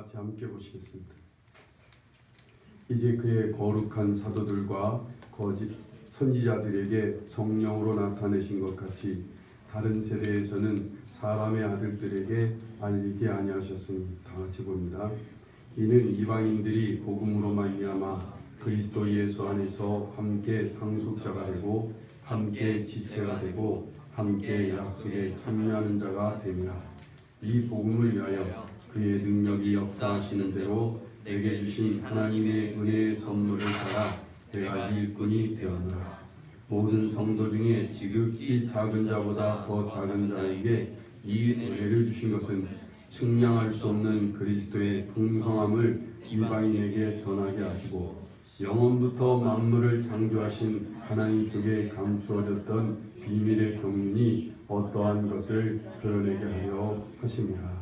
같이 함께 보시겠습니다. 이제 그의 거룩한 사도들과 거짓 선지자들에게 성령으로 나타내신 것 같이 다른 세대에서는 사람의 아들들에게 알리지 아니하셨으니. 다 같이 봅니다. 이는 이방인들이 복음으로 말미암아 그리스도 예수 안에서 함께 상속자가 되고 함께 지체가 되고 함께 약속에 참여하는 자가 됩니다. 이 복음을 위하여 그의 능력이 역사하시는 대로 내게 주신 하나님의 은혜의 선물을 따라 내가 일꾼이 되었노라. 모든 성도 중에 지극히 작은 자보다 더 작은 자에게 이 은혜를 주신 것은 측량할 수 없는 그리스도의 풍성함을 이방인에게 전하게 하시고 영원부터 만물을 창조하신 하나님 속에 감추어졌던 비밀의 경륜이 어떠한 것을 드러내게 하려 하십니다.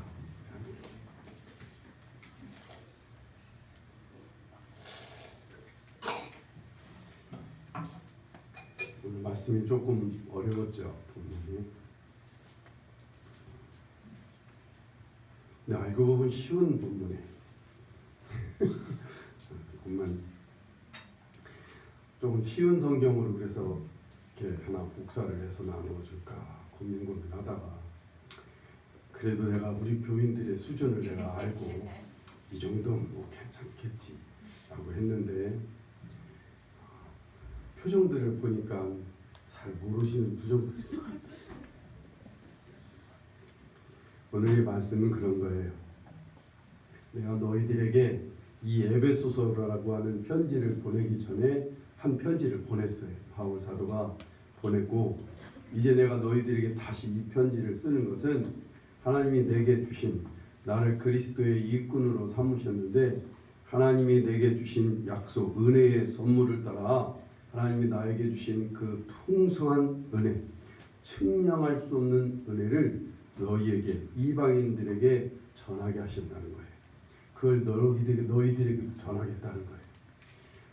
오늘 말씀이 조금 어려웠죠, 분명히. 근데 알고 보면 쉬운 본문에 조금 쉬운 성경으로 그래서 이렇게 하나 복사를 해서 나누어줄까 고민하다가 그래도 내가 우리 교인들의 수준을 내가 알고 이 정도는 뭐 괜찮겠지 라고 했는데 표정들을 보니까 잘 모르시는 표정들이 오늘의 말씀은 그런 거예요. 내가 너희들에게 이 에베소서라고 하는 편지를 보내기 전에 한 편지를 보냈어요. 바울 사도가 보냈고 이제 내가 너희들에게 다시 이 편지를 쓰는 것은 하나님이 내게 주신 나를 그리스도의 일꾼으로 삼으셨는데 하나님이 내게 주신 약속 은혜의 선물을 따라 하나님이 나에게 주신 그 풍성한 은혜 측량할 수 없는 은혜를 너희에게 이방인들에게 전하게 하신다는 거예요. 그걸 너희들에게 전하겠다는 거예요.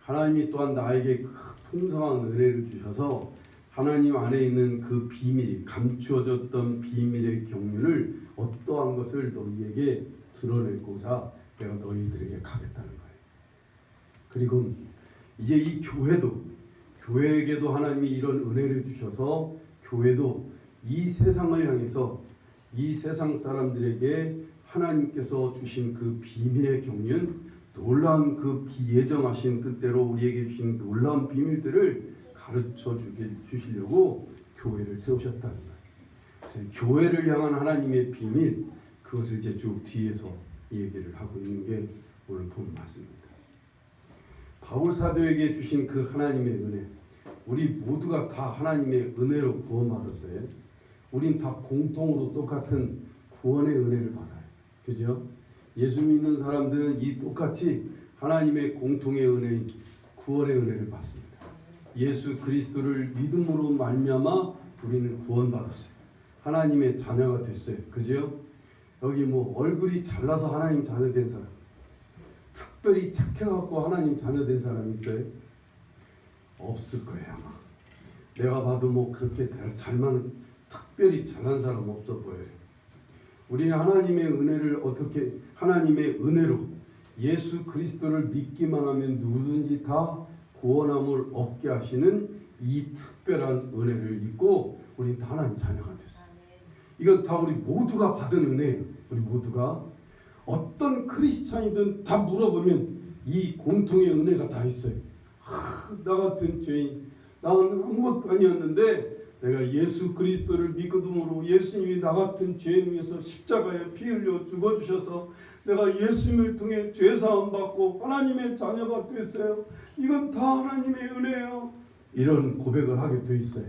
하나님이 또한 나에게 그 풍성한 은혜를 주셔서 하나님 안에 있는 그 비밀이 감추어졌던 비밀의 경륜을 어떠한 것을 너희에게 드러내고자 내가 너희들에게 가겠다는 거예요. 그리고 이제 이 교회에게도 하나님이 이런 은혜를 주셔서 교회도 이 세상을 향해서 이 세상 사람들에게 하나님께서 주신 그 비밀의 경륜, 놀라운 그 예정하신 뜻대로 우리에게 주신 놀라운 비밀들을 가르쳐 주시려고 교회를 세우셨다는 거예요. 그래서 교회를 향한 하나님의 비밀, 그것을 이제 쭉 뒤에서 얘기를 하고 있는 게 오늘 본 말씀입니다. 바울 사도에게 주신 그 하나님의 은혜, 우리 모두가 다 하나님의 은혜로 구원받았어요. 우린 다 공통으로 똑같은 구원의 은혜를 받아요. 그죠? 예수 믿는 사람들은 이 똑같이 하나님의 공통의 은혜인 구원의 은혜를 받습니다. 예수 그리스도를 믿음으로 말미암아 우리는 구원받았어요. 하나님의 자녀가 됐어요. 그죠? 여기 뭐 얼굴이 잘나서 하나님 자녀 된 사람, 특별히 착해갖고 하나님 자녀 된 사람 있어요? 없을 거예요 아마. 내가 봐도 뭐 그렇게 특별히 잘난 사람 없어 보여요. 우리는 하나님의 은혜를 어떻게 하나님의 은혜로 예수 그리스도를 믿기만 하면 누구든지 다 구원함을 얻게 하시는 이 특별한 은혜를 입고 우리는 다 하나님 자녀가 됐어요. 이건 다 우리 모두가 받은 은혜예요. 우리 모두가 어떤 크리스찬이든 다 물어보면 이 공통의 은혜가 다 있어요. 나 같은 죄인, 나는 아무것도 아니었는데 내가 예수 그리스도를 믿음으로 예수님이 나 같은 죄인 위해서 십자가에 피 흘려 죽어주셔서 내가 예수님을 통해 죄사함 받고 하나님의 자녀가 됐어요. 이건 다 하나님의 은혜예요. 이런 고백을 하게 돼 있어요.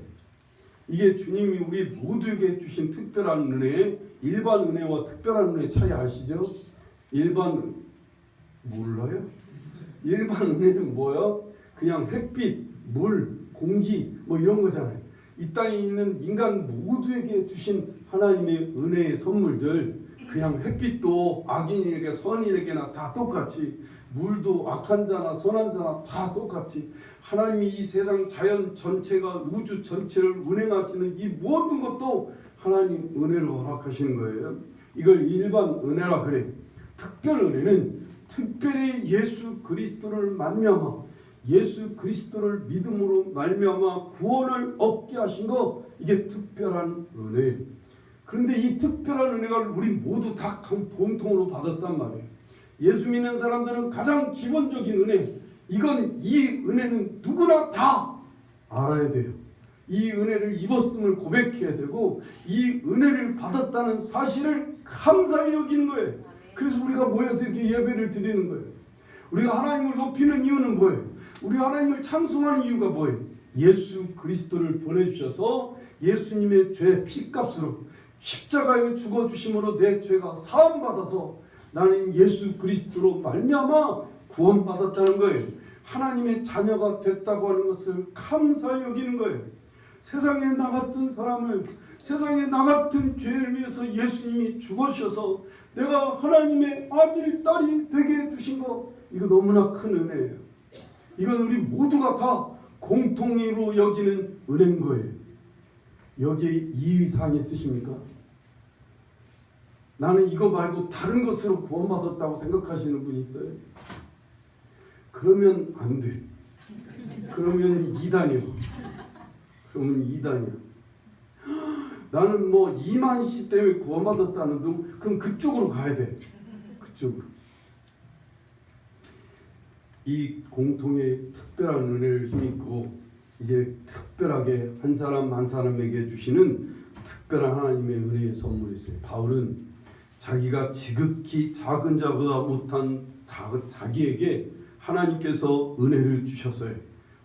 이게 주님이 우리 모두에게 주신 특별한 은혜, 일반 은혜와 특별한 은혜 차이 아시죠? 일반 몰라요? 일반 은혜는 뭐야? 그냥 햇빛, 물, 공기 뭐 이런 거잖아요. 이 땅에 있는 인간 모두에게 주신 하나님의 은혜의 선물들, 그냥 햇빛도 악인에게 선인에게나 다 똑같이, 물도 악한 자나 선한 자나 다 똑같이 하나님이 이 세상 자연 전체가 우주 전체를 운행하시는 이 모든 것도 하나님 은혜로 허락하시는 거예요. 이걸 일반 은혜라 그래. 특별 은혜는 특별히 예수 그리스도를 말미암아 예수 그리스도를 믿음으로 말미암아 구원을 얻게 하신 거, 이게 특별한 은혜. 그런데 이 특별한 은혜가 우리 모두 다 공통으로 받았단 말이에요. 예수 믿는 사람들은 가장 기본적인 은혜, 이건 이 은혜는 누구나 다 알아야 돼요. 이 은혜를 입었음을 고백해야 되고 이 은혜를 받았다는 사실을 감사히 여기는 거예요. 그래서 우리가 모여서 이렇게 예배를 드리는 거예요. 우리가 하나님을 높이는 이유는 뭐예요? 우리가 하나님을 찬송하는 이유가 뭐예요? 예수 그리스도를 보내주셔서 예수님의 죄 피값으로 십자가에 죽어주심으로 내 죄가 사함받아서 나는 예수 그리스도로 말미암아 구원받았다는 거예요. 하나님의 자녀가 됐다고 하는 것을 감사히 여기는 거예요. 세상에 나 같은 사람을, 세상에 나 같은 죄를 위해서 예수님이 죽으셔서 내가 하나님의 아들, 딸이 되게 해주신 거, 이거 너무나 큰 은혜예요. 이건 우리 모두가 다 공통으로 여기는 은혜인 거예요. 여기에 이의사항이 있으십니까? 나는 이거 말고 다른 것으로 구원받았다고 생각하시는 분이 있어요? 그러면 안 돼. 그러면 이단이요. 그러면 이단이야. 나는 뭐 이만희 씨 때문에 구원받았다는 둥, 그럼 그쪽으로 가야 돼. 그쪽으로. 이 공통의 특별한 은혜를 힘입고 이제 특별하게 한 사람 한 사람에게 주시는 특별한 하나님의 은혜의 선물이 있어요. 바울은 자기가 지극히 작은 자보다 못한 자기에게 하나님께서 은혜를 주셨어요.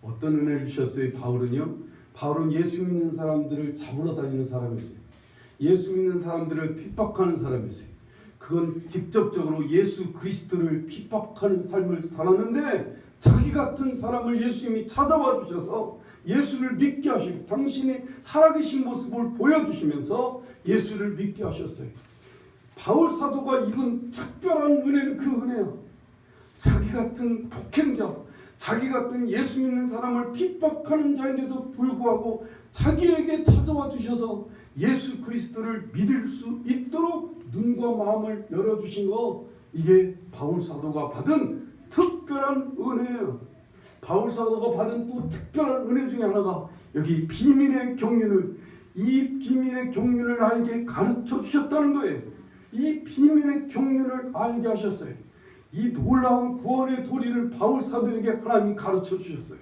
어떤 은혜를 주셨어요? 바울은 예수 믿는 사람들을 잡으러 다니는 사람이었어요. 예수 믿는 사람들을 핍박하는 사람이었어요. 그건 직접적으로 예수 그리스도를 핍박하는 삶을 살았는데 자기 같은 사람을 예수님이 찾아와 주셔서 예수를 믿게 하시고 당신이 살아계신 모습을 보여주시면서 예수를 믿게 하셨어요. 바울 사도가 입은 특별한 은혜는 그 은혜야. 자기 같은 폭행자, 자기 같은 예수 믿는 사람을 핍박하는 자인데도 불구하고 자기에게 찾아와 주셔서 예수 그리스도를 믿을 수 있도록 눈과 마음을 열어주신 거, 이게 바울 사도가 받은 특별한 은혜예요. 바울 사도가 받은 또 특별한 은혜 중에 하나가 여기 비밀의 경륜을, 이 비밀의 경륜을 나에게 가르쳐 주셨다는 거예요. 이 비밀의 경륜을 알게 하셨어요. 이 놀라운 구원의 도리를 바울 사도에게 하나님이 가르쳐 주셨어요.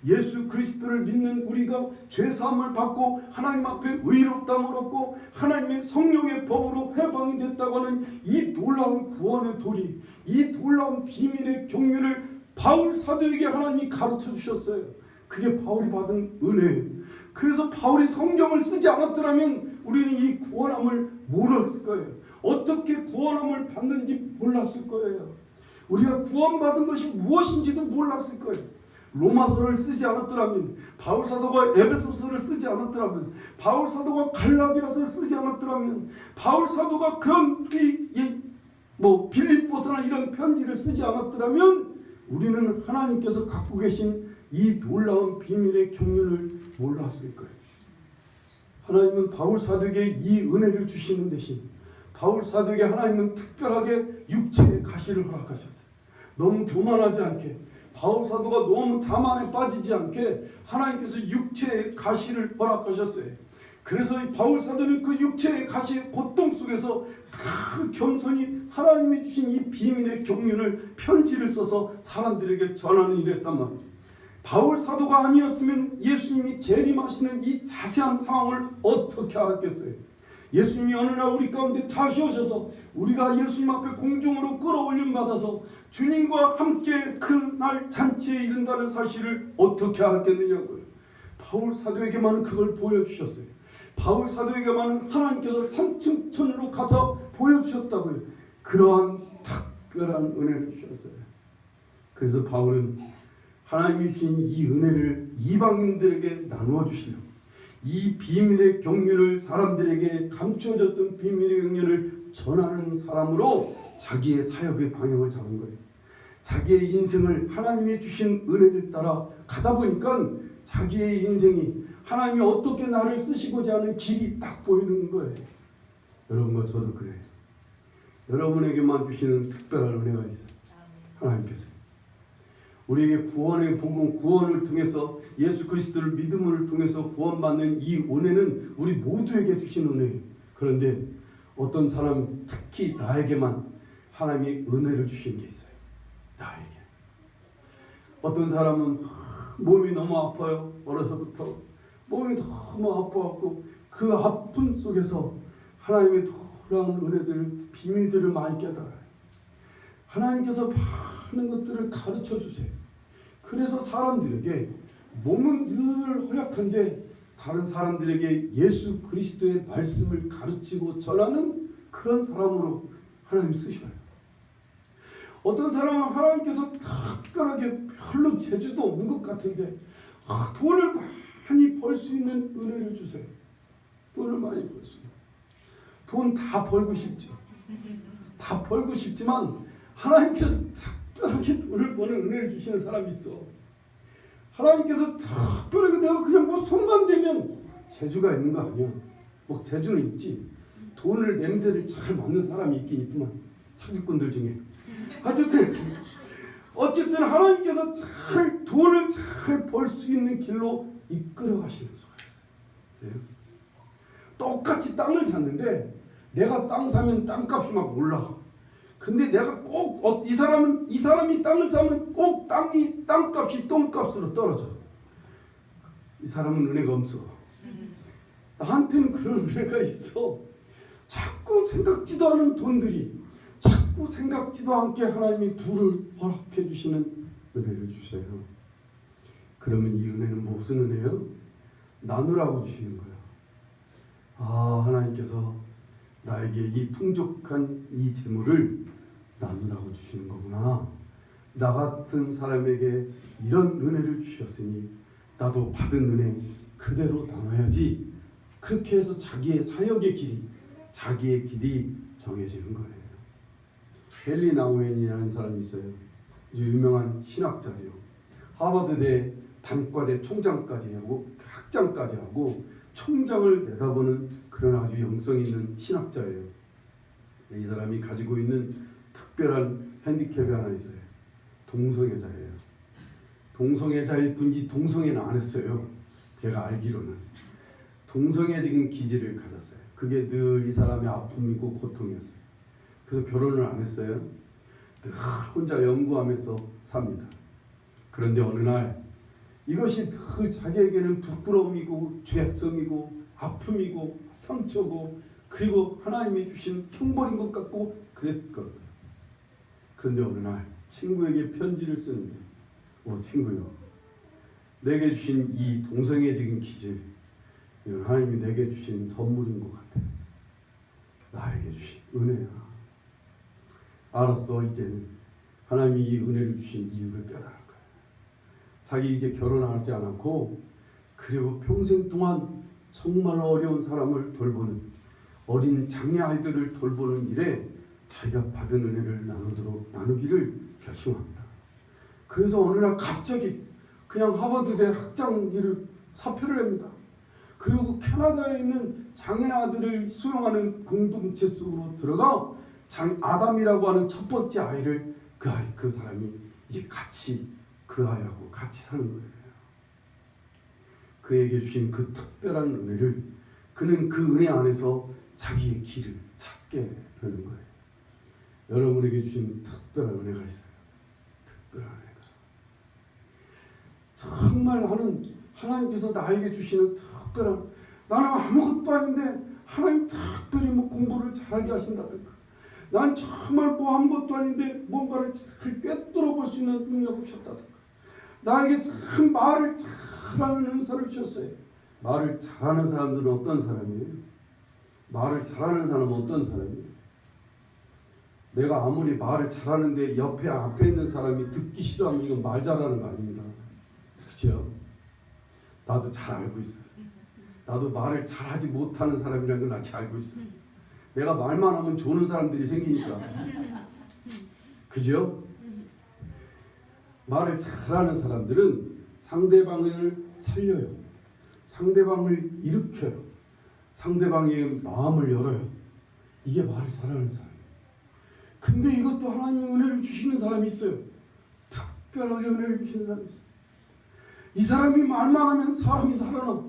예수 그리스도를 믿는 우리가 죄사함을 받고 하나님 앞에 의롭다함을 얻고 하나님의 성령의 법으로 해방이 됐다고 하는 이 놀라운 구원의 도리, 이 놀라운 비밀의 경륜을 바울 사도에게 하나님이 가르쳐 주셨어요. 그게 바울이 받은 은혜예요. 그래서 바울이 성경을 쓰지 않았더라면 우리는 이 구원함을 몰랐을 거예요. 어떻게 구원함을 받는지 몰랐을 거예요. 우리가 구원받은 것이 무엇인지도 몰랐을 거예요. 로마서를 쓰지 않았더라면, 바울 사도가 에베소서를 쓰지 않았더라면, 바울 사도가 갈라디아서를 쓰지 않았더라면, 바울 사도가 그런 빌립보서나 이런 편지를 쓰지 않았더라면 우리는 하나님께서 갖고 계신 이 놀라운 비밀의 경륜을 몰랐을 거예요. 하나님은 바울 사도에게 이 은혜를 주시는 대신 바울 사도에게 하나님은 특별하게 육체의 가시를 허락하셨어요. 너무 교만하지 않게, 바울 사도가 너무 자만에 빠지지 않게 하나님께서 육체의 가시를 허락하셨어요. 그래서 이 바울 사도는 그 육체의 가시의 고통 속에서 겸손히 하나님이 주신 이 비밀의 경륜을 편지를 써서 사람들에게 전하는 일을 했단 말이에요. 바울 사도가 아니었으면 예수님이 재림하시는 이 자세한 상황을 어떻게 알았겠어요? 예수님이 어느 날 우리 가운데 다시 오셔서 우리가 예수님 앞에 공중으로 끌어올림 받아서 주님과 함께 그날 잔치에 이른다는 사실을 어떻게 알았겠느냐고요. 바울 사도에게만은 그걸 보여주셨어요. 바울 사도에게만은 하나님께서 산층천으로 가서 보여주셨다고요. 그러한 특별한 은혜를 주셨어요. 그래서 바울은 하나님이 주신 이 은혜를 이방인들에게 나누어 주시려고, 이 비밀의 경륜을 사람들에게 감추어졌던 비밀의 경륜을 전하는 사람으로 자기의 사역의 방향을 잡은 거예요. 자기의 인생을 하나님이 주신 은혜를 따라 가다 보니까 자기의 인생이 하나님이 어떻게 나를 쓰시고자 하는 길이 딱 보이는 거예요. 여러분과 저도 그래요. 여러분에게만 주시는 특별한 은혜가 있어요. 하나님께서 우리에게 구원의 복음, 구원을 통해서 예수 그리스도를 믿음을 통해서 구원받는 이 은혜는 우리 모두에게 주신 은혜예요. 그런데 어떤 사람, 특히 나에게만 하나님이 은혜를 주신 게 있어요. 나에게. 어떤 사람은 몸이 너무 아파요. 어려서부터 몸이 너무 아파갖고 그 아픔 속에서 하나님의 놀라운 은혜들, 비밀들을 많이 깨달아요. 하나님께서 많은 것들을 가르쳐 주세요. 그래서 사람들에게 몸은 늘 허약한데 다른 사람들에게 예수 그리스도의 말씀을 가르치고 전하는 그런 사람으로 하나님 쓰셔요. 어떤 사람은 하나님께서 특별하게 별로 재주도 없는 것 같은데 돈을 많이 벌 수 있는 은혜를 주세요. 돈을 많이 벌 수 있는. 돈 다 벌고 싶죠. 다 벌고 싶지만 하나님께서 특별하게 돈을 버는 은혜를 주시는 사람이 있어. 하나님께서 특별하게 내가 그냥 뭐 손만 대면 재주가 있는 거 아니야. 뭐 재주는 있지. 돈을 냄새를 잘 맡는 사람이 있긴 있지만 사기꾼들 중에. 어쨌든 하나님께서 잘 돈을 잘 벌 수 있는 길로 이끌어 가시는 수가 있어요. 네? 똑같이 땅을 샀는데 내가 땅 사면 땅값이 막 올라가. 근데 내가 꼭 이 사람이 땅을 사면 꼭 땅값이 똥값으로 떨어져. 이 사람은 은혜가 없어. 나한테는 그런 은혜가 있어. 자꾸 생각지도 않은 돈들이 자꾸 생각지도 않게 하나님이 부를 허락해 주시는 은혜를 주셔요. 그러면 이 은혜는 무슨 은혜요? 나누라고 주시는 거예요. 아, 하나님께서 나에게 이 풍족한 이 재물을 나누라고 주시는 거구나. 나 같은 사람에게 이런 은혜를 주셨으니 나도 받은 은혜 그대로 나눠야지. 그렇게 해서 자기의 사역의 길이, 자기의 길이 정해지는 거예요. 헨리 나우엔이라는 사람이 있어요. 아주 유명한 신학자죠. 하버드대 단과대 총장까지 하고 학장까지 하고 총장을 내다보는 그런 아주 영성 있는 신학자예요. 이 사람이 가지고 있는 특별한 핸디캡이 하나 있어요. 동성애자예요. 동성애자일 뿐이지 동성애는 안 했어요. 제가 알기로는. 동성애적인 기질을 가졌어요. 그게 늘 이 사람의 아픔이고 고통이었어요. 그래서 결혼을 안 했어요. 늘 혼자 연구하면서 삽니다. 그런데 어느 날 이것이 늘 자기에게는 부끄러움이고 죄악성이고 아픔이고 상처고 그리고 하나님이 주신 형벌인 것 같고 그랬거든요. 그런데 어느 날 친구에게 편지를 쓰는데 친구요, 내게 주신 이 동성애적인 기질 이건 하나님이 내게 주신 선물인 것 같아. 나에게 주신 은혜야. 알았어. 이제는 하나님이 이 은혜를 주신 이유를 깨달을 거야. 자기 이제 결혼하지 않았고 그리고 평생 동안 정말 어려운 사람을 돌보는 어린 장애 아이들을 돌보는 일에 자기가 받은 은혜를 나누기를 결심합니다. 그래서 어느 날 갑자기 그냥 하버드대 학장 일을 사표를 냅니다. 그리고 캐나다에 있는 장애 아들을 수용하는 공동체 속으로 들어가 아담이라고 하는 첫 번째 아이를 그 사람이 이제 같이 그 아이하고 같이 사는 거예요. 그에게 주신 그 특별한 은혜를 그는 그 은혜 안에서 자기의 길을 찾게 되는 거예요. 여러분에게 주신 특별한 은혜가 있어요. 특별한 은혜가. 정말 하나님께서 나에게 주시는 특별한, 나는 아무것도 아닌데 하나님 특별히 뭐 공부를 잘하게 하신다든가, 난 정말 뭐 아무것도 아닌데 뭔가를 잘 꿰뚫어 볼 수 있는 능력을 주셨다든가, 나에게 참 말을 잘하는 은사를 주셨어요. 말을 잘하는 사람들은 어떤 사람이에요? 말을 잘하는 사람은 어떤 사람이에요? 내가 아무리 말을 잘하는데 앞에 있는 사람이 듣기 싫어하면 이건 말 잘하는 거 아닙니다. 그렇죠? 나도 잘 알고 있어요. 나도 말을 잘하지 못하는 사람이라는 걸 나 잘 알고 있어요. 내가 말만 하면 조는 사람들이 생기니까. 그죠? 말을 잘하는 사람들은 상대방을 살려요. 상대방을 일으켜요. 상대방의 마음을 열어요. 이게 말을 잘하는 사람이에요. 근데 이것도 하나님의 은혜를 주시는 사람이 있어요. 특별하게 은혜를 주시는 사람이 있어요. 이 사람이 말만 하면 사람이 살아나.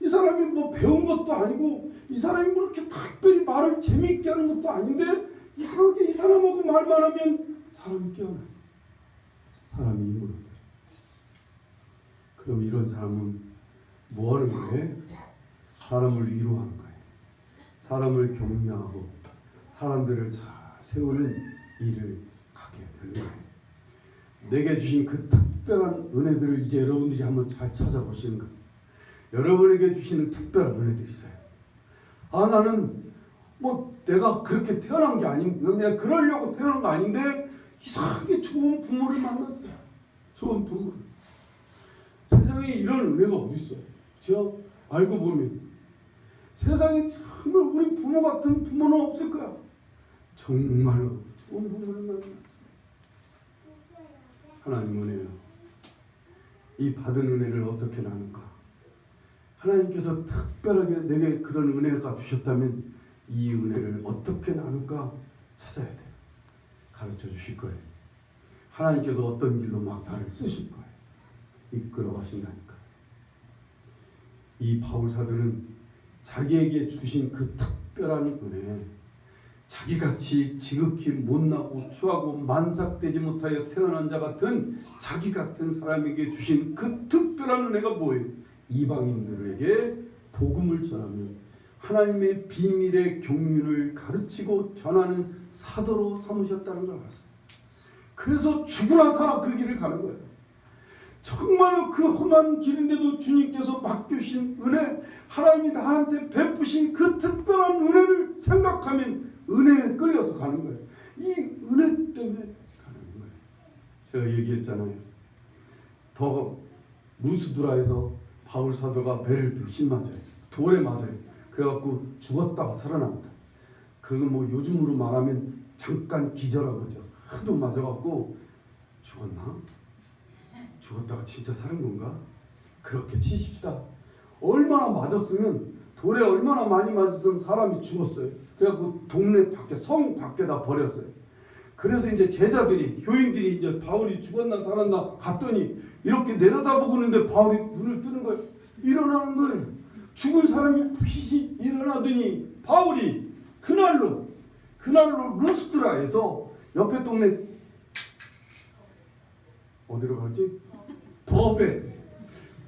이 사람이 뭐 배운 것도 아니고 이 사람이 뭐 이렇게 특별히 말을 재미있게 하는 것도 아닌데 이상하게 이 사람하고 말만 하면 사람이 깨어나. 사람이 힘을 얻어. 그럼 이런 사람은 뭐 하는 거예요? 사람을 위로하는 거예요. 사람을 격려하고 사람들을 잘 세우는 일을 하게 되는 거예요. 내게 주신 그 특별한 은혜들을 이제 여러분들이 한번 잘 찾아보시는 거예요. 여러분에게 주시는 특별한 은혜들이 있어요. 아, 나는 뭐 내가 그렇게 태어난 게 내가 그러려고 태어난 거 아닌데 이상하게 좋은 부모를 만났어요. 좋은 부모를. 세상에 이런 은혜가 어디 있어요? 그렇죠? 알고 보면 세상에 정말 우리 부모 같은 부모는 없을 거야. 정말로 좋은 부모를 만났어요. 하나님 은혜요. 이 받은 은혜를 어떻게 나눌까? 하나님께서 특별하게 내게 그런 은혜가 주셨다면 이 은혜를 어떻게 나눌까 찾아야 돼요. 가르쳐 주실 거예요. 하나님께서 어떤 길로 막 나를 쓰실 거예요. 이끌어 가신다니까. 이 바울 사도는 자기에게 주신 그 특별한 은혜, 자기같이 지극히 못나고 추하고 만삭되지 못하여 태어난 자 같은 자기 같은 사람에게 주신 그 특별한 은혜가 뭐예요? 이방인들에게 복음을 전하며 하나님의 비밀의 경륜을 가르치고 전하는 사도로 삼으셨다는 걸 알았어요. 그래서 죽으나 살아 그 길을 가는 거예요. 정말로 그 험한 길인데도 주님께서 맡겨주신 은혜, 하나님이 나한테 베푸신 그 특별한 은혜를 생각하면 은혜에 끌려서 가는 거예요. 이 은혜 때문에 가는 거예요. 제가 얘기했잖아요. 더 루스드라에서 바울 사도가 배를 덜씬 맞아요. 돌에 맞아요. 그래갖고 죽었다가 살아납니다. 그건 뭐 요즘으로 말하면 잠깐 기절한 거죠. 하도 맞아갖고 죽었나? 죽었다가 진짜 사는 건가? 그렇게 치십시다. 얼마나 맞았으면, 돌에 얼마나 많이 맞았으면 사람이 죽었어요. 그래갖고 동네 밖에, 성 밖에다 버렸어요. 그래서 이제 제자들이, 교인들이 이제 바울이 죽었나 살았나 갔더니 이렇게 내려다보고 있는데 바울이 눈을 뜨는 거예요. 일어나는 거예요. 죽은 사람이 부시시 일어나더니 바울이 그날로 루스드라에서 옆에 동네 어디로 갔지?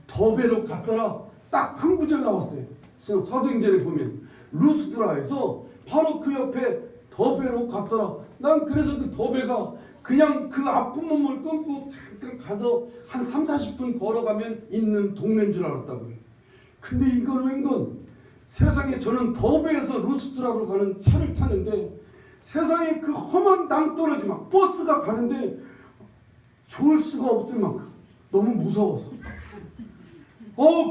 더베로 갔더라. 딱 한 구절 나왔어요. 사도행전에 보면 루스드라에서 바로 그 옆에 더베로 갔더라. 난 그래서 그 더베가 그냥 그 아픈 몸을 끊고 잠깐 가서 한 30-40분 걸어가면 있는 동네인 줄 알았다고요. 근데 이건 웬건 세상에, 저는 더베에서 루스드라로 가는 차를 타는데 세상에 그 험한 낭떠러지 막 버스가 가는데 좋을 수가 없을 만큼 너무 무서워서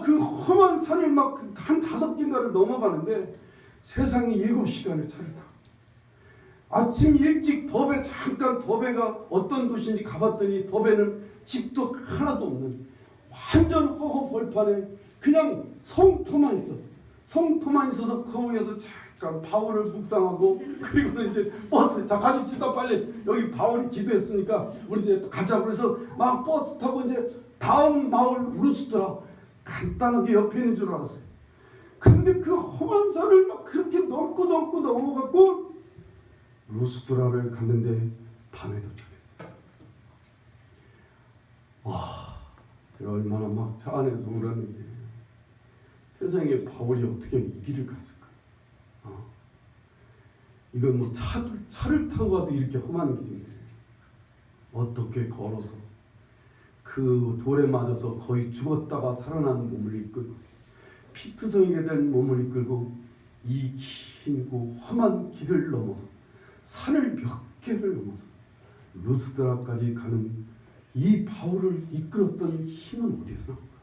그 험한 산을 막 한 5개인가를 넘어가는데 세상에 7시간을 차를 타고 아침 일찍 더베가 어떤 도시인지 가봤더니 더베는 집도 하나도 없는 완전 허허벌판에 그냥 성터만 있어. 성터만 있어서 그 위에서 잠깐 바울을 묵상하고 그리고는 이제 버스, 자 가십시다 빨리, 여기 바울이 기도했으니까 우리 이제 가자고 그래서 막 버스 타고 이제 다음 마을 루스드라 간단하게 옆에 있는 줄 알았어요. 근데 그 험한 산을 막 그렇게 넘고 넘어갔고 루스드라를 갔는데 밤에 도착했어요. 제가 얼마나 막 차 안에서 울었는지. 세상에 바울이 어떻게 이 길을 갔을까? 이건 뭐 차를 타고 가도 이렇게 험한 길인데 어떻게 걸어서 그 돌에 맞아서 거의 죽었다가 살아난 몸을 이끌고 피투성이게 된 몸을 이끌고 이 길고 험한 길을 넘어서 산을 몇 개를 넘어서 루스드라까지 가는 이 바울을 이끌었던 힘은 어디서 나올까?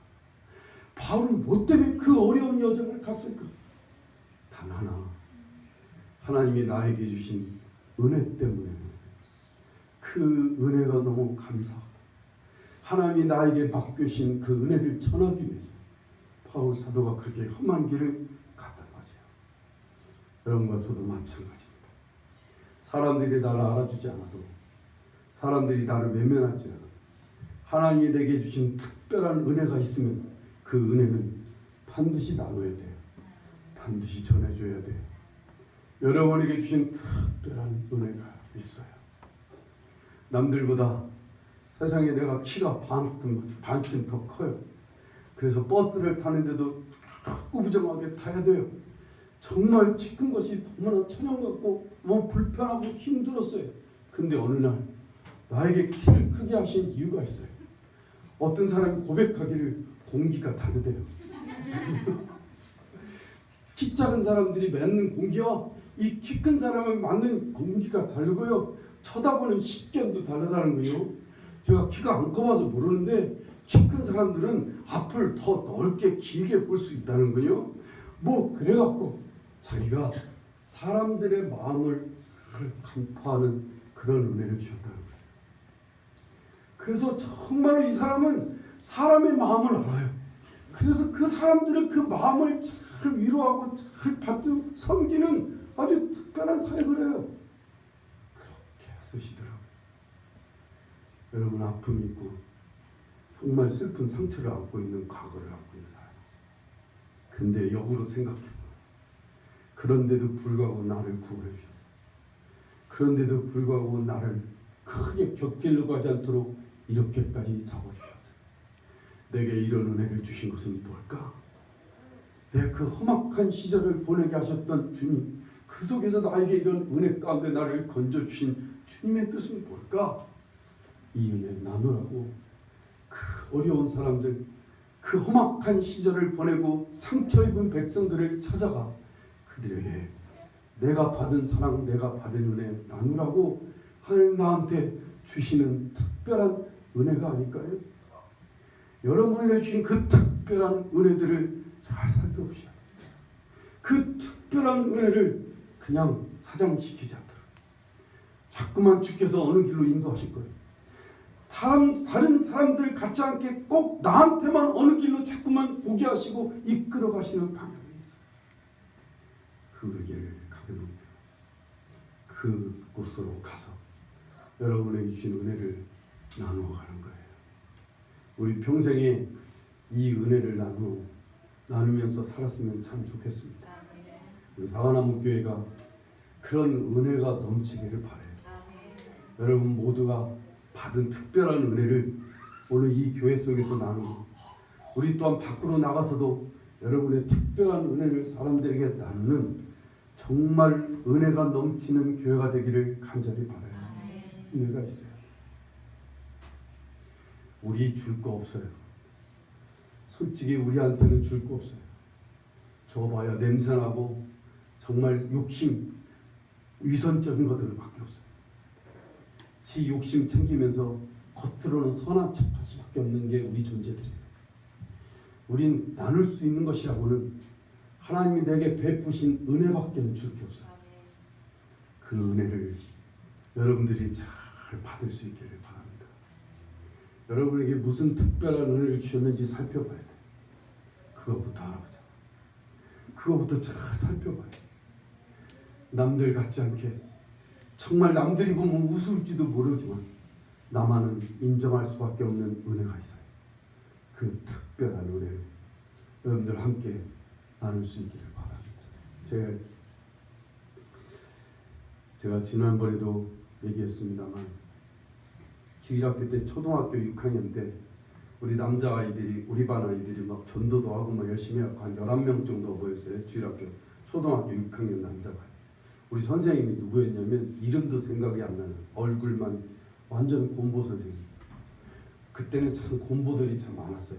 바울은 뭐 때문에 그 어려운 여정을 갔을까? 단 하나, 하나님이 나에게 주신 은혜 때문에. 그 은혜가 너무 감사하고 하나님이 나에게 맡겨주신 그 은혜를 전하기 위해서 바울 사도가 그렇게 험한 길을 갔던 거죠. 여러분과 저도 마찬가지입니다. 사람들이 나를 알아주지 않아도, 사람들이 나를 외면할지라도 하나님이 내게 주신 특별한 은혜가 있으면 그 은혜는 반드시 나눠야 돼요. 반드시 전해줘야 돼요. 여러분에게 주신 특별한 은혜가 있어요. 남들보다 세상에 내가 키가 반쯤 더 커요. 그래서 버스를 타는데도 꾸부정하게 타야 돼요. 정말 키 큰 것이 너무나 천연 같고 너무 불편하고 힘들었어요. 근데 어느 날 나에게 키를 크게 하신 이유가 있어요. 어떤 사람이 고백하기를 공기가 다르대요. 키 작은 사람들이 맺는 공기와 이 키 큰 사람을 맞는 공기가 다르고요. 쳐다보는 식견도 다르다는 거예요. 제가 키가 안 커봐서 모르는데 키 큰 사람들은 앞을 더 넓게 길게 볼 수 있다는 거예요. 뭐 그래갖고 자기가 사람들의 마음을 간파하는 그런 은혜를 주셨다는 거예요. 그래서 정말로 이 사람은 사람의 마음을 알아요. 그래서 그 사람들은 그 마음을 잘 위로하고 잘 받고 섬기는 아주 특별한 사역을 해요. 그렇게 쓰시더라고요. 여러분, 아픔이 있고 정말 슬픈 상처를 안고 있는 과거를 안고 있는 사람이 있어요. 근데 역으로 생각해봐. 그런데도 불구하고 나를 구원해 주셨어요. 그런데도 불구하고 나를 크게 곁길로 가지 않도록 이렇게까지 잡아주셨어요. 내게 이런 은혜를 주신 것은 뭘까? 내 그 험악한 시절을 보내게 하셨던 주님, 그 속에서 나에게 이런 은혜 가운데 나를 건져주신 주님의 뜻은 뭘까? 이 은혜 나누라고 그 어려운 사람들, 그 험악한 시절을 보내고 상처 입은 백성들을 찾아가 그들에게 내가 받은 사랑, 내가 받은 은혜 나누라고 하나님 나한테 주시는 특별한 은혜가 아닐까요? 여러분에게 주신 그 특별한 은혜들을 잘 살펴보셔야 돼요. 그 특별한 은혜를 그냥 사장시키지 않도록 자꾸만 주께서 어느 길로 인도하실 거예요. 다른 사람들 같지 않게 꼭 나한테만 어느 길로 자꾸만 보게 하시고 이끌어 가시는 방향이 있어요. 그 길을 가면 그곳으로 가서 여러분에게 주신 은혜를 나누어 가는 거예요. 우리 평생에 이 은혜를 나누면서 살았으면 참 좋겠습니다. 우리 사과나무 교회가 그런 은혜가 넘치기를 바라요. 여러분 모두가 받은 특별한 은혜를 오늘 이 교회 속에서 나누고, 우리 또한 밖으로 나가서도 여러분의 특별한 은혜를 사람들에게 나누는 정말 은혜가 넘치는 교회가 되기를 간절히 바라요. 은혜가 있어요. 우리 줄 거 없어요. 솔직히 우리한테는 줄 거 없어요. 줘봐야 냄새나고 정말 욕심, 위선적인 것들밖에 없어요. 지 욕심 챙기면서 겉으로는 선한 척할 수밖에 없는 게 우리 존재들이에요. 우린 나눌 수 있는 것이라고는 하나님이 내게 베푸신 은혜밖에는 줄 게 없어요. 그 은혜를 여러분들이 잘 받을 수 있기를 바랍니다. 여러분에게 무슨 특별한 은혜를 주셨는지 살펴봐야 돼요. 그것부터 알아보자. 그것부터 잘 살펴봐요. 남들 같지 않게 정말 남들이 보면 우스울지도 모르지만 나만은 인정할 수밖에 없는 은혜가 있어요. 그 특별한 은혜를 여러분들 함께 나눌 수 있기를 바랍니다. 제가 지난번에도 얘기했습니다만 주일학교 때 초등학교 6학년 때 우리 남자아이들이 우리 반 아이들이 막 전도도 하고 막 열심히 하고 한 11명 정도 모였어요. 주일학교 초등학교 6학년 남자가. 우리 선생님이 누구였냐면 이름도 생각이 안 나는 얼굴만 완전 곰보 선생님. 그때는 참 곰보들이 참 많았어요.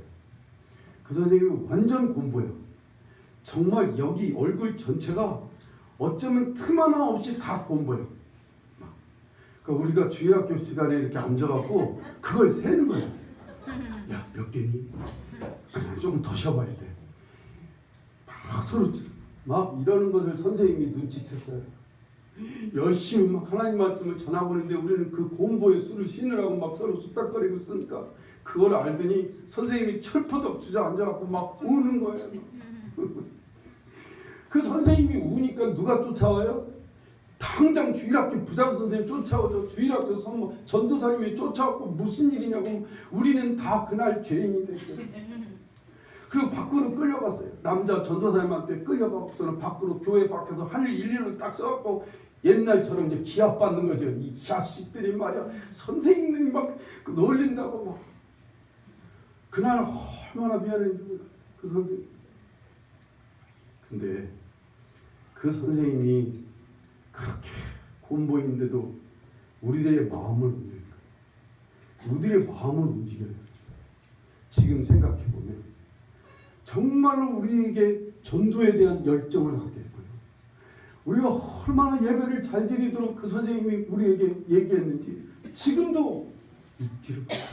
그 선생님이 완전 곰보예요. 정말 여기 얼굴 전체가 어쩌면 틈 하나 없이 다 곰보예요. 그러니까 우리가 주일학교 시간에 이렇게 앉아갖고 그걸 세는 거야. 야, 몇 개니? 좀 더 쉬어봐야 돼. 막 서로 막 이러는 것을 선생님이 눈치챘어요. 열심히 막 하나님 말씀을 전하고 있는데 우리는 그 곰보에 술을 쉬느라고 막 서로 쑥닥거리고 있으니까 그걸 알더니 선생님이 철퍼덕 주저앉아갖고 막 우는 거예요. 그 선생님이 우니까 누가 쫓아와요? 당장 주일학교 부장 선생님 쫓아오죠. 주일학교 선모 전도사님이 쫓아오고 무슨 일이냐고. 우리는 다 그날 죄인이 됐어요. 그리고 밖으로 끌려갔어요. 남자 전도사님한테 끌려가고서는 밖으로 교회 밖에서 할 일일을 딱 써갖고 옛날처럼 이제 기합 받는 거죠. 이 자식들이 말이야 선생님이 막 놀린다고 막. 그날 얼마나 미안했는지 그 선생님. 근데 그 선생님이 그렇게 곤보이는데도 우리들의 마음을 움직여요. 우리들의 마음을 움직여요. 지금 생각해 보면 정말로 우리에게 전도에 대한 열정을 갖게 했고요. 우리가 얼마나 예배를 잘 드리도록 그 선생님이 우리에게 얘기했는지 지금도 잊지를 못해요.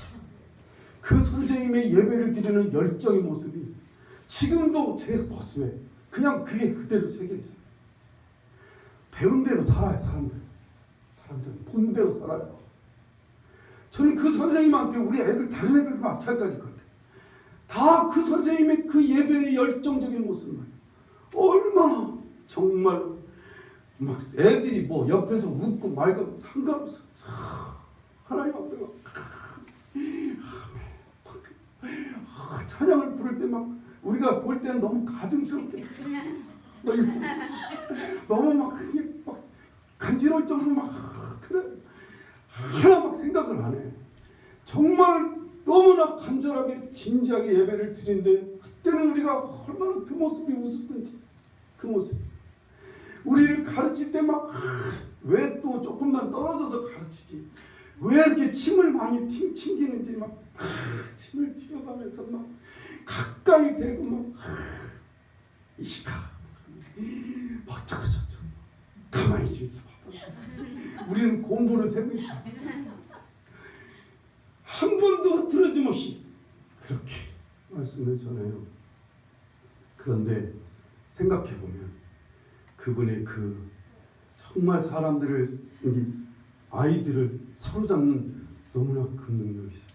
그 선생님의 예배를 드리는 열정의 모습이 지금도 제 가슴에 그냥 그게 그대로 새겨있어요. 배운 대로 살아요. 사람들은 본 대로 살아요. 저는 그 선생님한테 우리 애들 다른 애들도 마찬가지일 것 같아요. 다 그 선생님의 그 예배의 열정적인 모습만 얼마나 정말 막 애들이 뭐 옆에서 웃고 말고 상관없어. 하나님 앞에 막 찬양을 부를 때 막 우리가 볼 때는 너무 가증스럽게 너무 막 간지러울 정도로 막 그래 하나 막 생각을 안 해. 정말 너무나 간절하게 진지하게 예배를 드리는데 그때는 우리가 얼마나 그 모습이 우습든지 그 모습. 우리를 가르칠 때 막 왜 또 조금만 떨어져서 가르치지? 왜 이렇게 침을 많이 튕기는지 막 침을 튀어가면서 막 가까이 대고 막 이가 어쩌고저쩌고 가만히 있어. 우리는 공부를 세고 있어. 한 번도 틀어짐없이 그렇게 말씀을 전해요. 그런데 생각해 보면 그분의 그 정말 사람들을 아이들을 사로잡는 너무나 큰 능력이 있어요.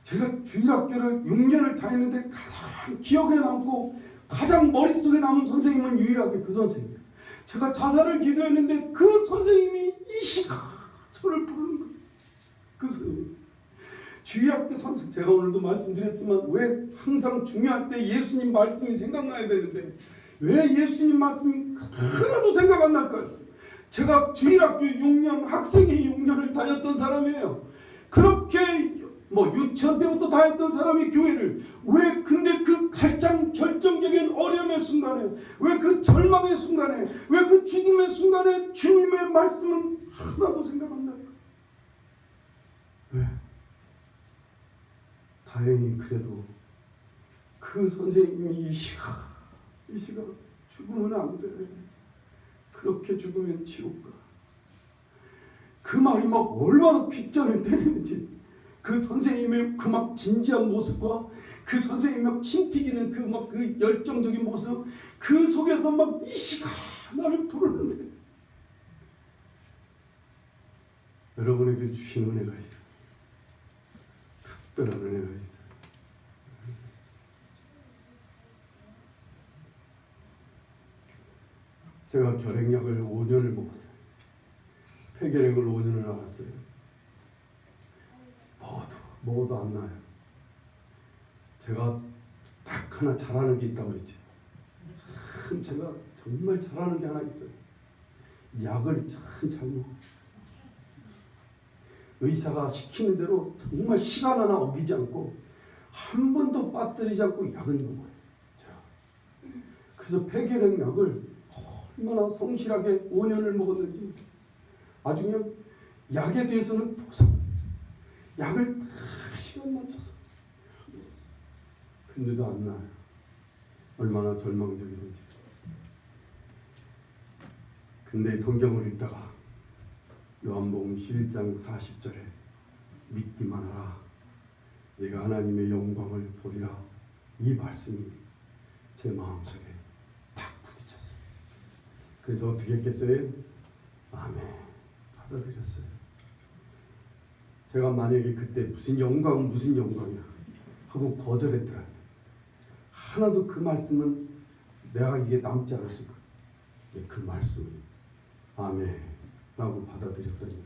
제가 주일학교를 6년을 다녔는데 가장 기억에 남고 가장 머릿속에 남은 선생님은 유일하게 그 선생님이에요. 제가 자살을 기도했는데 그 선생님이 이 시간 저를 부르는 거예요. 그 선생님. 주일학교 선생, 제가 오늘도 말씀드렸지만 왜 항상 중요할 때 예수님 말씀이 생각나야 되는데 왜 예수님 말씀이 하나도 생각 안 날까요? 제가 주일학교 6년, 학생회 6년을 다녔던 사람이에요. 그렇게 뭐 유치원 때부터 다녔던 사람이 교회를 왜 근데 그 가장 결정적인 어려움의 순간에 왜 그 절망의 순간에 왜 그 죽음의 순간에 주님의 말씀은 하나도 생각 안 나요. 왜? 다행히 그래도 그 선생님이 이 시간 죽으면 안 돼. 그렇게 죽으면 지옥 가. 그 말이 막 얼마나 귓전을 때리는지 그 선생님의 그 막 진지한 모습과 그 선생님이 막 침 튀기는 그 막 그 열정적인 모습 그 속에서 막 이 시간 나를 부르는데 여러분에게 주신 은혜가 있어요. 특별한 은혜가 있어요. 제가 결핵약을 5년을 먹었어요. 폐결핵을 5년을 앓았어요. 먹어도 안 나요. 제가 딱 하나 잘하는 게 있다고 그랬죠. 참 제가 정말 잘하는 게 하나 있어요. 약을 참 잘 먹어요. 의사가 시키는 대로 정말 시간 하나 어기지 않고 한 번도 빠뜨리지 않고 약을 먹어요. 그래서 폐결핵 약을 얼마나 성실하게 5년을 먹었는지 아주 그냥 약에 대해서는 도상했어요. 약을 다 시간 맞춰서 근데도 안 나요. 얼마나 절망적이는지. 근데 성경을 읽다가 요한복음 11장 40절에 믿기만 하라 내가 하나님의 영광을 보리라 이 말씀이 제 마음속에 딱 부딪혔어요. 그래서 어떻게 했겠어요? 아멘 받아들였어요. 제가 만약에 그때 무슨 영광이야 하고 거절했더라 하나도 그 말씀은 내가 이게 남지 않았을 거예요. 그 말씀은 아멘 라고 받아들였더니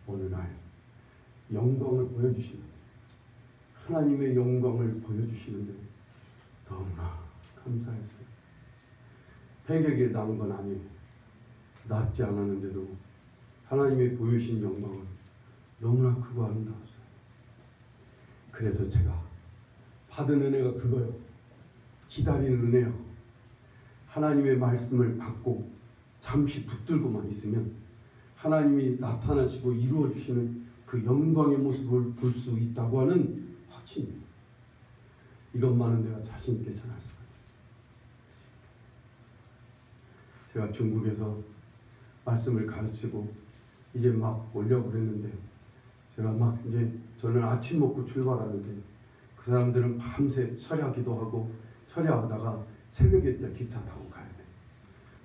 어느 날 영광을 보여주시는, 하나님의 영광을 보여주시는데 너무나 감사했어요. 100에게 남은 건 아니에요. 낫지 않았는데도 하나님의 보여주신 영광은 너무나 크고 아름다웠어요. 그래서 제가 받은 은혜가 그거요. 기다리는 은혜요. 하나님의 말씀을 받고 잠시 붙들고만 있으면 하나님이 나타나시고 이루어주시는 그 영광의 모습을 볼 수 있다고 하는 확신입니다. 이것만은 내가 자신 있게 전할 수가 있어요. 제가 중국에서 말씀을 가르치고 이제 막 오려고 그랬는데, 제가 막 이제 저는 아침 먹고 출발하는데 그 사람들은 밤새 철야기도 하고 철야하다가 새벽에 이제 기차 타고 가야 돼.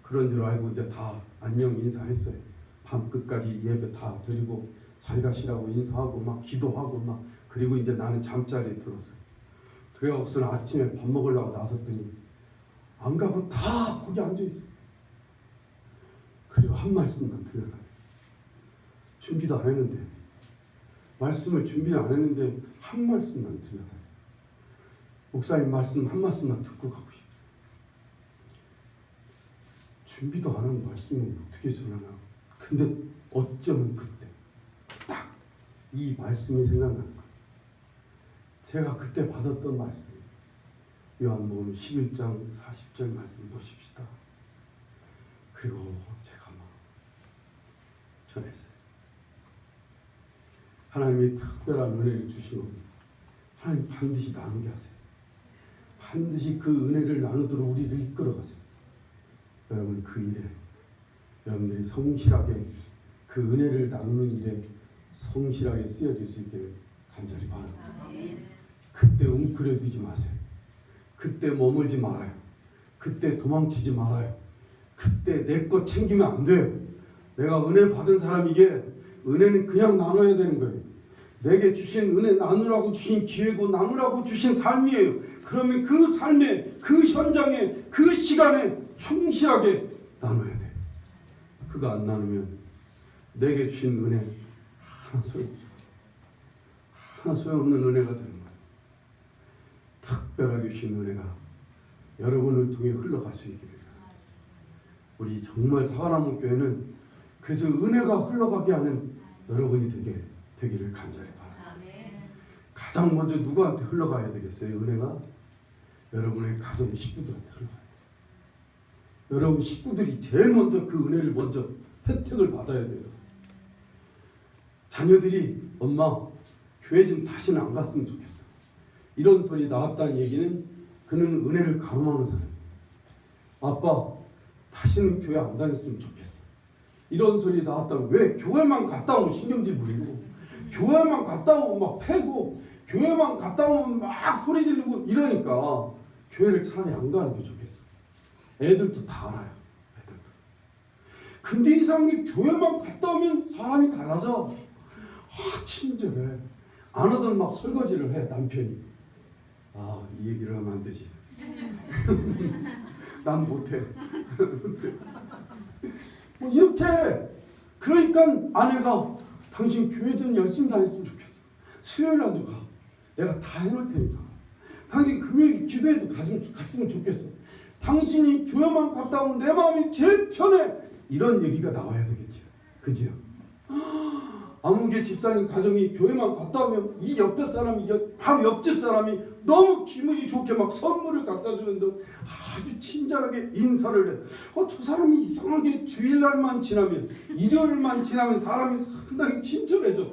그런 줄 알고 이제 다 안녕 인사했어요. 밤 끝까지 예배 다 드리고 잘 가시라고 인사하고 막 기도하고 막, 그리고 이제 나는 잠자리에 들었어요. 그래갖고서는 아침에 밥 먹으려고 나섰더니 안 가고 다 거기 앉아있어요. 그리고 한 말씀만 들려달래요. 준비도 안 했는데, 말씀을 준비를 안 했는데 한 말씀만 들려달래요. 목사님 말씀 한 말씀만 듣고 가고 싶어요. 준비도 안 한 말씀을 어떻게 전하나. 근데 어쩌면 그때 딱 이 말씀이 생각나는 거예요. 제가 그때 받았던 말씀, 요한복음 11장 40절 말씀 보십시다. 그리고 제가 막 전했어요. 하나님이 특별한 은혜를 주신 겁니다. 하나님 반드시 나누게 하세요. 반드시 그 은혜를 나누도록 우리를 이끌어가세요. 여러분, 그 일에 여러분들이 성실하게 그 은혜를 나누는 일에 성실하게 쓰여질 수 있기를 간절히 바랍니다. 그때 웅크려두지 마세요. 그때 머물지 말아요. 그때 도망치지 말아요. 그때 내 것 챙기면 안 돼요. 내가 은혜 받은 사람이기에 은혜는 그냥 나눠야 되는 거예요. 내게 주신 은혜, 나누라고 주신 기회고 나누라고 주신 삶이에요. 그러면 그 삶에, 그 현장에, 그 시간에 충실하게 나눠야 돼요. 그거 안 나누면 내게 주신 은혜 하나 소용없는 은혜가 되는 거예요. 특별하게 주신 은혜가 여러분을 통해 흘러갈 수 있게 됩니다. 우리 정말 사과나무 교회는 그래서 은혜가 흘러가게 하는 여러분이 되기를 간절히 바랍니다. 가장 먼저 누구한테 흘러가야 되겠어요? 은혜가 여러분의 가정 식구들한테 흘러가야 돼요. 여러분 식구들이 제일 먼저 그 은혜를 먼저 혜택을 받아야 돼요. 자녀들이 엄마 교회 좀 다시는 안 갔으면 좋겠어. 이런 소리 나왔다는 얘기는 그는 은혜를 가늠하는 사람이에요. 아빠 다시는 교회 안 다녔으면 좋겠어. 이런 소리 나왔다면 왜 교회만 갔다 오면 신경질 부리고 교회만 갔다 오면 막 패고 교회만 갔다 오면 막 소리 지르고 이러니까 교회를 차라리 안 가는 게 좋겠어. 애들도 다 알아요. 애들도. 근데 이상하게 교회만 갔다 오면 사람이 달라져. 친절해. 안 하던 막 설거지를 해 남편이. 이 얘기를 하면 안 되지. 난 못해. 뭐 이렇게. 그러니까 아내가 당신 교회 좀 열심히 다녔으면 좋겠어. 수요일 날도 가. 내가 다 해놓을 테니까. 당신 금요일 기도회도 갔으면 좋겠어. 당신이 교회만 갔다 오면 내 마음이 제일 편해. 이런 얘기가 나와야 되겠죠. 그죠? 아무개 집사님 가정이 교회만 갔다 오면 이 옆에 사람이, 바로 옆집 사람이 너무 기분이 좋게 막 선물을 갖다 주는데 아주 친절하게 인사를 해. 저 사람이 이상하게 주일날만 지나면, 일요일만 지나면 사람이 상당히 친절해져.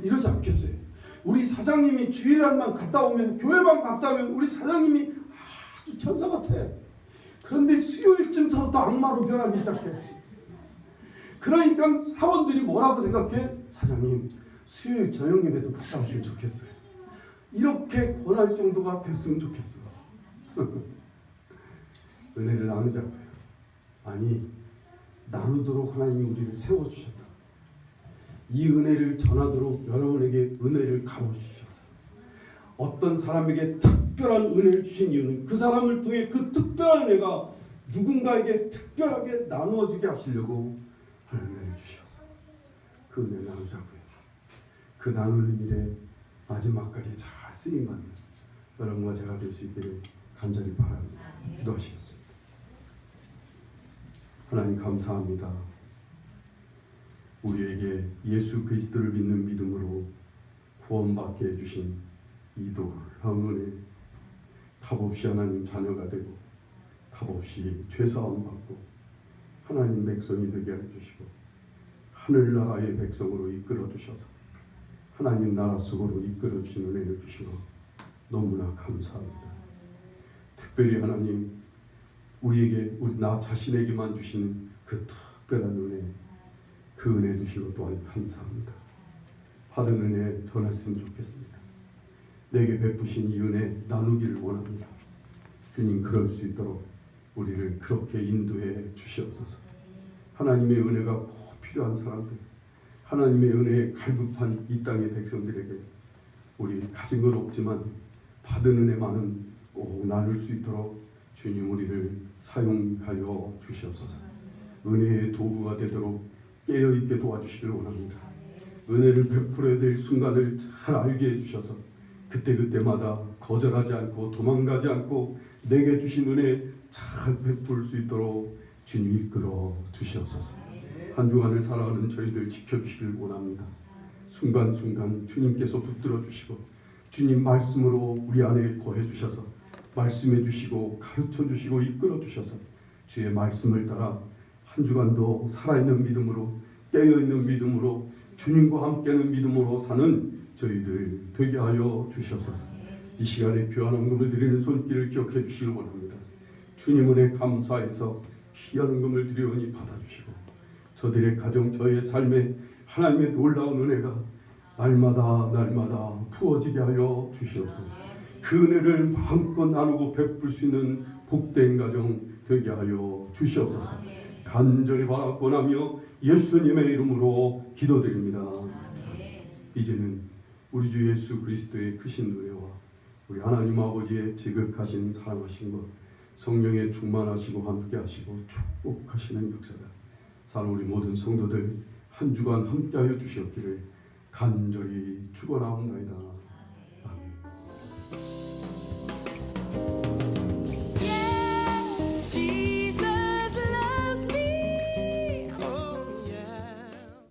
이러지 않겠어요? 우리 사장님이 주일날만 갔다 오면, 교회만 갔다 오면 우리 사장님이 아주 천사 같아. 그런데 수요일쯤부터 악마로 변하기 시작해. 그러니까 사원들이 뭐라고 생각해? 사장님 수요일 저녁 예배도 갔다 오시면 좋겠어요. 이렇게 권할 정도가 됐으면 좋겠어. 은혜를 나누자고요. 아니, 나누도록 하나님이 우리를 세워주셨다. 이 은혜를 전하도록 여러분에게 은혜를 가보주셨다. 어떤 사람에게 특별한 은혜를 주신 이유는 그 사람을 통해 그 특별한 은혜가 누군가에게 특별하게 나누어지게 하시려고 하나님 은혜를 주셔서 그 은혜 나누자고요. 그 나누는 일에 마지막까지 잘 쓰임받는 여러분과 제가 될 수 있기를 간절히 바랍니다. 기도하시겠습니다. 하나님 감사합니다. 우리에게 예수 그리스도를 믿는 믿음으로 구원받게 해주신 이 놀라운 은혜, 값없이 하나님 자녀가 되고 값없이 죄사함 받고 하나님 백성이 되게 해주시고 하늘나라의 백성으로 이끌어 주셔서 하나님 나라 속으로 이끌어 주신 은혜를 주시고 너무나 감사합니다. 특별히 하나님 우리에게 나 자신에게만 주신 그 특별한 은혜, 그 은혜 주시고 또한 감사합니다. 받은 은혜 전했으면 좋겠습니다. 내게 베푸신 이 은혜 나누기를 원합니다. 주님 그럴 수 있도록 우리를 그렇게 인도해 주시옵소서. 하나님의 은혜가 꼭 필요한 사람들, 하나님의 은혜에 갈급한 이 땅의 백성들에게 우리 가진 건 없지만 받은 은혜만은 꼭 나눌 수 있도록 주님 우리를 사용하여 주시옵소서. 은혜의 도구가 되도록 깨어있게 도와주시기를 원합니다. 은혜를 베풀어야 될 순간을 잘 알게 해주셔서 그때그때마다 거절하지 않고 도망가지 않고 내게 주신 은혜 잘 베풀 수 있도록 주님 이끌어 주시옵소서. 한 주간을 살아가는 저희들 지켜주시길 원합니다. 순간순간 주님께서 붙들어 주시고 주님 말씀으로 우리 안에 거해 주셔서 말씀해 주시고 가르쳐 주시고 이끌어 주셔서 주의 말씀을 따라 한 주간도 살아있는 믿음으로 깨어있는 믿음으로 주님과 함께하는 믿음으로 사는 저희들 되게 하여 주시옵소서. 이 시간에 귀한 헌금을 드리는 손길을 기억해 주시길 원합니다. 주님 은혜 감사해서 귀한 헌금을 드리오니 받아주시고 저들의 가정 저의 삶에 하나님의 놀라운 은혜가 날마다 부어지게 하여 주시옵소서. 그 은혜를 마음껏 나누고 베풀 수 있는 복된 가정 되게 하여 주시옵소서. 간절히 바라고나며 예수님의 이름으로 기도드립니다. 이제는 우리 주 예수 그리스도의 크신 은혜와 우리 하나님 아버지의 지극하신 사랑하신 것 성령의 충만하시고 함께하시고 축복하시는 역사가 사는 우리 모든 성도들 한 주간 함께하여 주시옵기를 간절히 축원하옵나이다. 아멘.